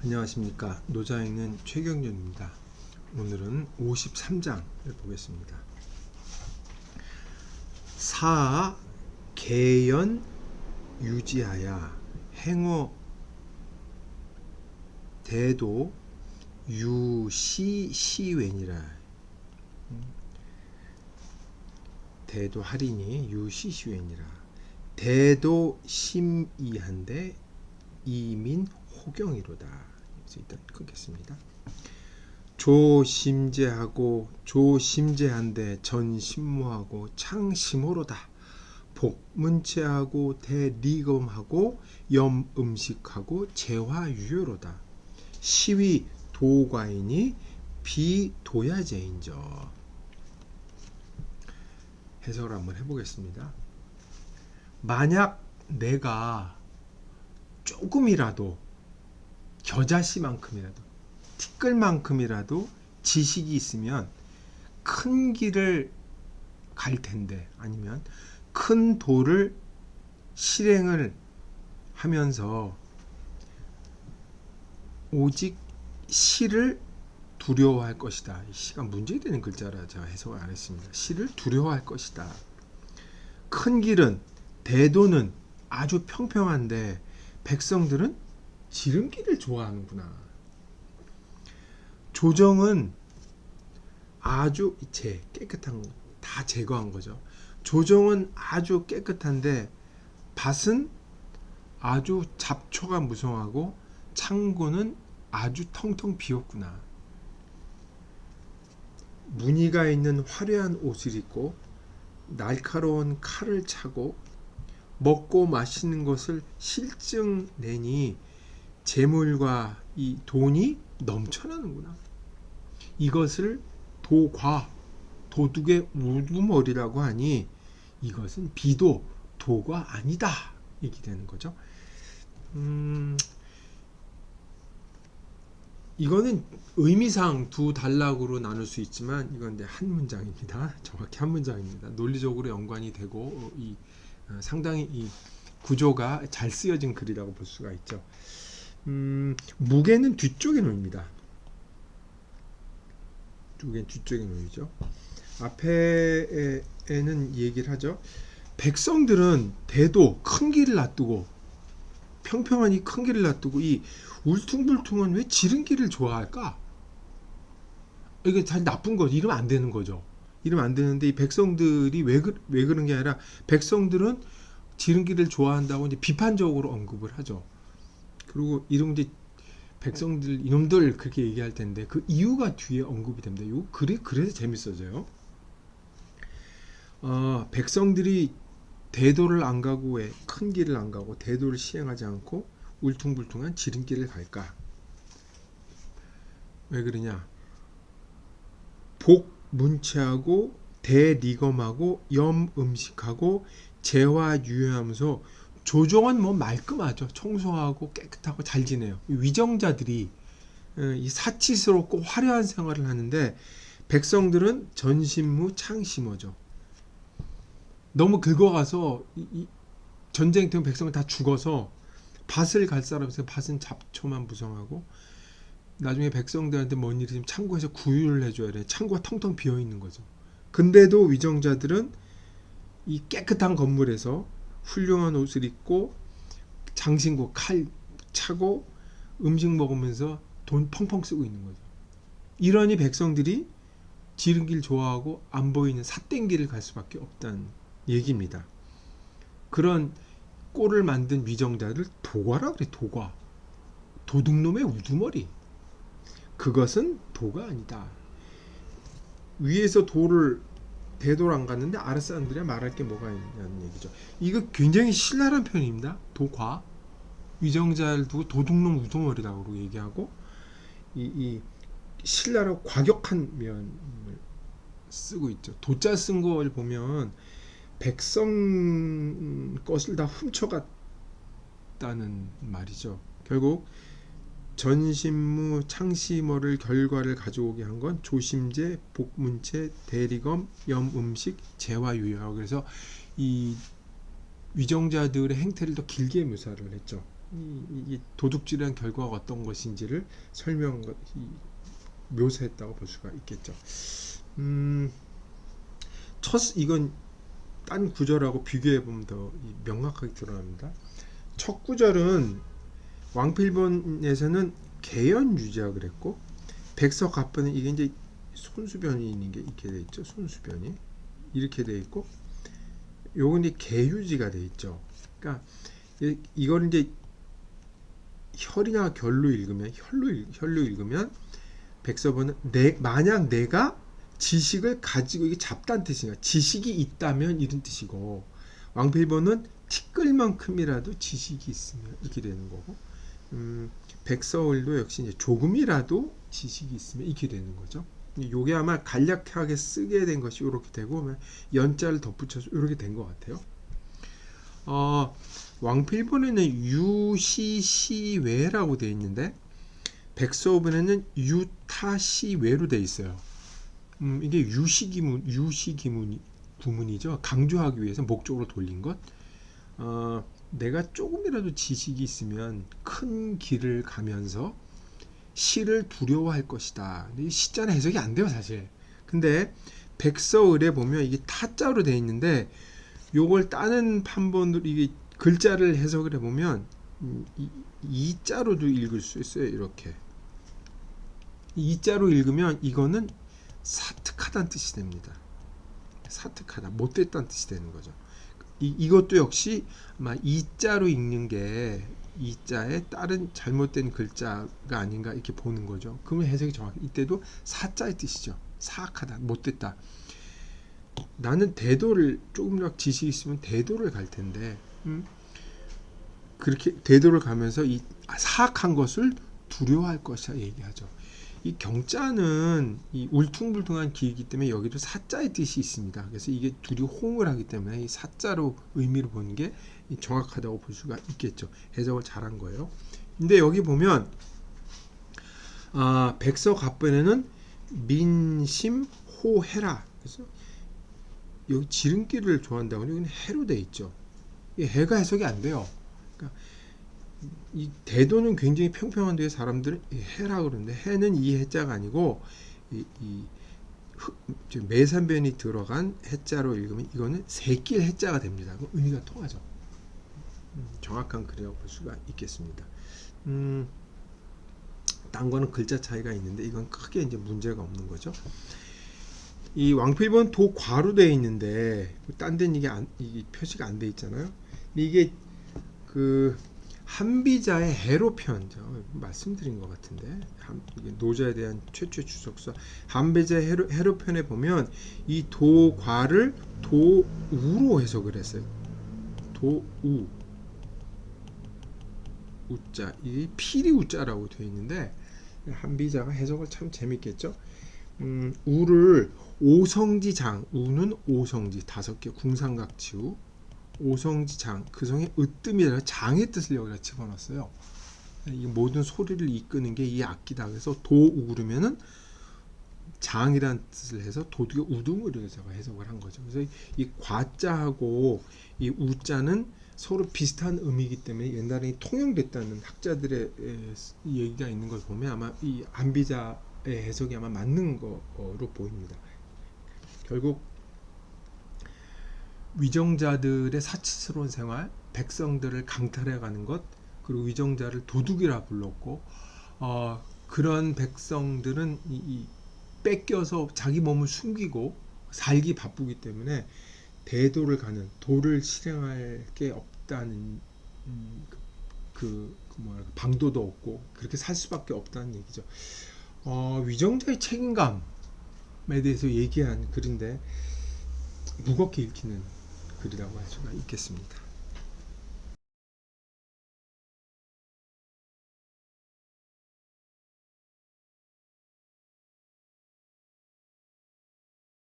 안녕하십니까. 노자있는 최경련입니다. 오늘은 53장을 보겠습니다. 사 계연 유지하야 행어 대도 유시시웬이라. 대도 할인이 유시시웬이라. 대도 심이한데 이민 호경이로다. 그래서 일단 끊겠습니다. 조심제하고 조심제한데 전심무하고 창심호로다. 복문체하고 대리검하고 염음식하고 재화유효로다. 시위 도과이니 비도야제인저. 해석을 한번 해보겠습니다. 만약 내가 조금이라도 겨자씨만큼이라도 티끌만큼이라도 지식이 있으면 큰 길을 갈 텐데, 아니면 큰 도를 실행을 하면서 오직 시를 두려워할 것이다. 이 시가 문제되는 글자라 제가 해석을 안 했습니다. 시를 두려워할 것이다. 큰 길은, 대도는 아주 평평한데 백성들은 지름길을 좋아하는구나. 조정은 아주 깨끗한 거, 다 제거한 거죠. 조정은 아주 깨끗한데 밭은 아주 잡초가 무성하고 창고는 아주 텅텅 비었구나. 무늬가 있는 화려한 옷을 입고 날카로운 칼을 차고 먹고 마시는 것을 실증내니 재물과 이 돈이 넘쳐나는구나. 이것을 도과, 도둑의 우두머리라고 하니 이것은 비도 도가 아니다 이렇게 되는 거죠. 이거는 의미상 두 단락으로 나눌 수 있지만 이건 한 문장입니다. 정확히 한 문장입니다. 논리적으로 연관이 되고 상당히 이 구조가 잘 쓰여진 글이라고 볼 수가 있죠. 무게는 뒤쪽에 놓입니다. 무게는 뒤쪽에 놓이죠. 앞에는 얘기를 하죠. 백성들은 대도 큰 길을 놔두고, 평평한 이 큰 길을 놔두고 이 울퉁불퉁한 왜 지름길을 좋아할까? 이게 잘 나쁜 거죠. 이러면 안 되는 거죠. 이러면 안 되는데 이 백성들이 왜 그런 게 아니라, 백성들은 지름길을 좋아한다고 이제 비판적으로 언급을 하죠. 그리고 이런 이제 백성들 이놈들 그렇게 얘기할 텐데 그 이유가 뒤에 언급이 됩니다. 요 그래서 재밌어져요. 백성들이 대도를 안 가고, 왜 큰 길을 안 가고 대도를 시행하지 않고 울퉁불퉁한 지름길을 갈까? 왜 그러냐? 복문체하고 대리검하고 염음식하고 재화유효하면서 조정은 뭐 말끔하죠. 청소하고 깨끗하고 잘 지내요. 위정자들이 이 사치스럽고 화려한 생활을 하는데 백성들은 전심무 창심어죠. 너무 긁어가서 전쟁 때문에 백성은 다 죽어서 밭을 갈 사람이 있어요. 밭은 잡초만 무성하고 나중에 백성들한테 뭔 일이 있으면 창고에서 구휼을 해줘야 돼. 창고가 텅텅 비어 있는 거죠. 근데도 위정자들은 이 깨끗한 건물에서 훌륭한 옷을 입고 장신구 칼 차고 음식 먹으면서 돈 펑펑 쓰고 있는 거죠. 이러니 백성들이 지름길 좋아하고 안 보이는 삿된 길을 갈 수밖에 없다는 얘기입니다. 그런 꼴을 만든 위정자들 도과라 그래. 도과. 도둑놈의 우두머리. 그것은 도가 아니다. 위에서 대도를 안 갔는데 아랫 사람들이 말할 게 뭐가 있냐는 얘기죠. 이거 굉장히 신랄한 표현입니다. 도과. 위정자를 두고 도둑놈 우두머리라고 얘기하고 이 신랄하고 과격한 면을 쓰고 있죠. 도자 쓴 걸 보면 백성 것을 다 훔쳐갔다는 말이죠. 결국 전신무 창심어를 결과를 가져오게 한 건 조심제, 복문체, 대리검, 염음식, 재화유효. 그래서 이 위정자들의 행태를 더 길게 묘사를 했죠. 이 도둑질한 결과가 어떤 것인지를 묘사했다고 볼 수가 있겠죠. 이건 딴 구절하고 비교해 보면 더 명확하게 드러납니다. 첫 구절은 왕필본에서는 개연유지라 그랬고, 백서갑본은 이게 이제 손수변이 있는 게 이렇게 돼 있죠. 손수변이 이렇게 돼 있고, 요건 이제 개유지가 돼 있죠. 그러니까 이걸 이제 혈이나 결로 읽으면 혈로 읽으면 백서본은 만약 내가 지식을 가지고, 이게 잡다는 뜻이니까 지식이 있다면 이런 뜻이고, 왕필본은 티끌만큼이라도 지식이 있으면 이렇게 되는 거고, 백서월도 역시 이제 조금이라도 지식이 있으면 이렇게 되는 거죠. 요게 아마 간략하게 쓰게 된 것이 이렇게 되고, 연자를 덧붙여서 이렇게 된 것 같아요. 왕필본에는 유시시외라고 되어 있는데, 백서본에는 유타시외로 되어 있어요. 이게 구문이죠. 강조하기 위해서 목적으로 돌린 것. 내가 조금이라도 지식이 있으면 큰 길을 가면서 시를 두려워할 것이다. 이 시자는 해석이 안 돼요, 사실. 근데 백서을에 보면 이게 타자로 되어 있는데, 요걸 다른 판본으로 이게 글자를 해석을 해보면 이자로도 읽을 수 있어요. 이렇게 이자로 읽으면 이거는 사특하다는 뜻이 됩니다. 사특하다, 못됐다는 뜻이 되는 거죠. 이것도 역시 아마 이자로 읽는 게 이자에 다른 잘못된 글자가 아닌가 이렇게 보는 거죠. 그러면 해석이 정확히, 이때도 사자의 뜻이죠. 사악하다, 못됐다. 나는 대도를 조금이라도 지식이 있으면 대도를 갈 텐데, 그렇게 대도를 가면서 이 사악한 것을 두려워할 것이라 얘기하죠. 이 경자는 이 울퉁불퉁한 기이기 때문에 여기도 사자의 뜻이 있습니다. 그래서 이게 둘이 호응을 하기 때문에 이 사자로 의미를 보는 게 정확하다고 볼 수가 있겠죠. 해석을 잘한 거예요. 근데 여기 보면 백서갑본에는 민심호해라. 그래서 여기 지름길을 좋아한다고 하면 여기는 해로 돼 있죠. 이 해가 해석이 안 돼요. 그러니까 이 대도는 굉장히 평평한데 사람들은 해라 그러는데, 해는 이 해자가 아니고 매산변이 들어간 해자로 읽으면 이거는 새길 해자가 됩니다. 의미가 통하죠. 정확한 글이라고 볼 수가 있겠습니다. 딴 거는 글자 차이가 있는데 이건 크게 이제 문제가 없는 거죠. 이 왕필본 도과로 되어 있는데 딴 데는 이게 표시가 안 돼 있잖아요. 이게 그 한비자의 해로편, 말씀드린 것 같은데, 노자에 대한 최초의 주석서 한비자의 해로편에 보면 이 도과를 도우로 해석을 했어요. 도우, 우자, 이게 피리 우자라고 되어 있는데, 한비자가 해석을 참 재밌겠죠. 우를 오성지장, 우는 오성지 5개 궁상각지우, 오성지장, 그 성에 으뜸이라 장의 뜻을 여기다 집어넣었어요. 이 모든 소리를 이끄는 게 이 악기다. 그래서 도우르면은 장이라는 뜻을 해서 도둑의 우등을 제가 해석을 한 거죠. 그래서 이 과자하고 이 우자는 서로 비슷한 의미이기 때문에 옛날에 통용됐다는 학자들의 얘기가 있는 걸 보면 아마 이 한비자의 해석이 아마 맞는 거로 보입니다. 결국 위정자들의 사치스러운 생활, 백성들을 강탈해가는 것, 그리고 위정자를 도둑이라 불렀고, 그런 백성들은 뺏겨서 자기 몸을 숨기고 살기 바쁘기 때문에 대도를 가는, 도를 실행할 게 없다는 방도도 없고 그렇게 살 수밖에 없다는 얘기죠. 위정자의 책임감에 대해서 얘기한 글인데 무겁게 읽히는 글이라고 할 수가 있겠습니다.